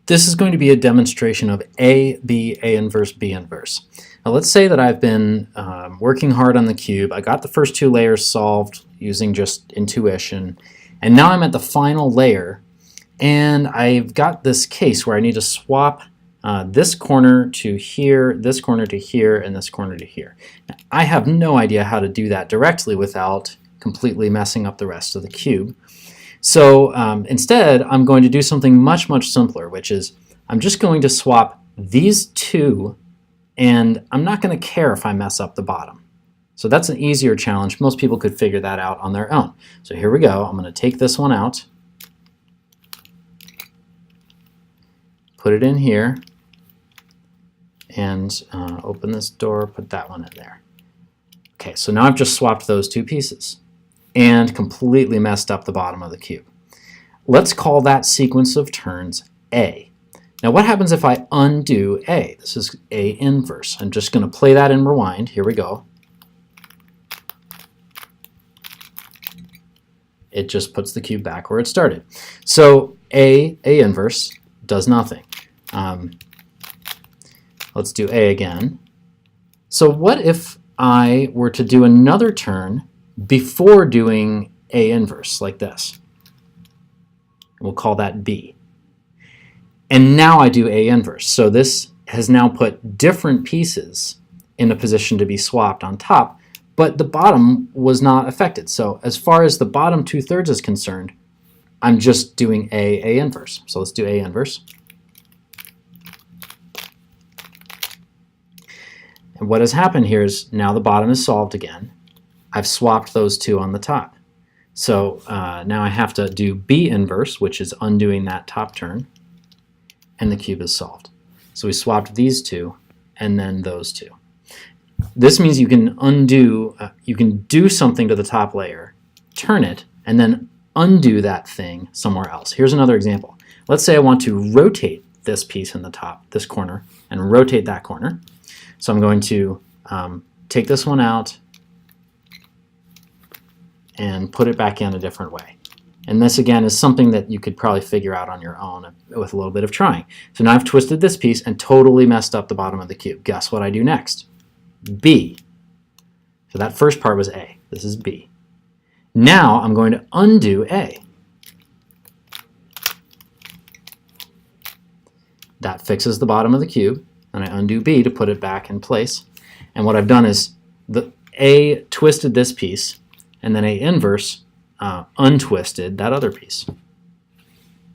This is going to be a demonstration of A, B, A inverse, B inverse. Now let's say that I've been working hard on the cube. I got the first two layers solved using just intuition, and now I'm at the final layer, and I've got this case where I need to swap this corner to here, this corner to here, and this corner to here. Now, I have no idea how to do that directly without completely messing up the rest of the cube. So instead, I'm going to do something much, much simpler, which is I'm just going to swap these two, and I'm not going to care if I mess up the bottom. So that's an easier challenge. Most people could figure that out on their own. So here we go. I'm going to take this one out, put it in here, and open this door, put that one in there. Okay, so now I've just swapped those two pieces and completely messed up the bottom of the cube. Let's call that sequence of turns A. Now what happens if I undo A? This is A inverse. I'm just going to play that in rewind. Here we go. It just puts the cube back where it started. So A inverse does nothing. Let's do A again. So what if I were to do another turn before doing A inverse, like this? We'll call that B. And now I do A inverse. So this has now put different pieces in a position to be swapped on top, but the bottom was not affected. So as far as the bottom 2/3 is concerned, I'm just doing A inverse. So let's do A inverse. And what has happened here is now the bottom is solved again. I've swapped those two on the top. So now I have to do B inverse, which is undoing that top turn, and the cube is solved. So we swapped these two and then those two. This means you can undo, you can do something to the top layer, turn it, and then undo that thing somewhere else. Here's another example. Let's say I want to rotate this piece in the top, this corner, and rotate that corner. So I'm going to take this one out and put it back in a different way. And this again is something that you could probably figure out on your own with a little bit of trying. So now I've twisted this piece and totally messed up the bottom of the cube. Guess what I do next? B. So that first part was A. This is B. Now I'm going to undo A. That fixes the bottom of the cube. And I undo B to put it back in place. And what I've done is the A twisted this piece, and then A inverse untwisted that other piece.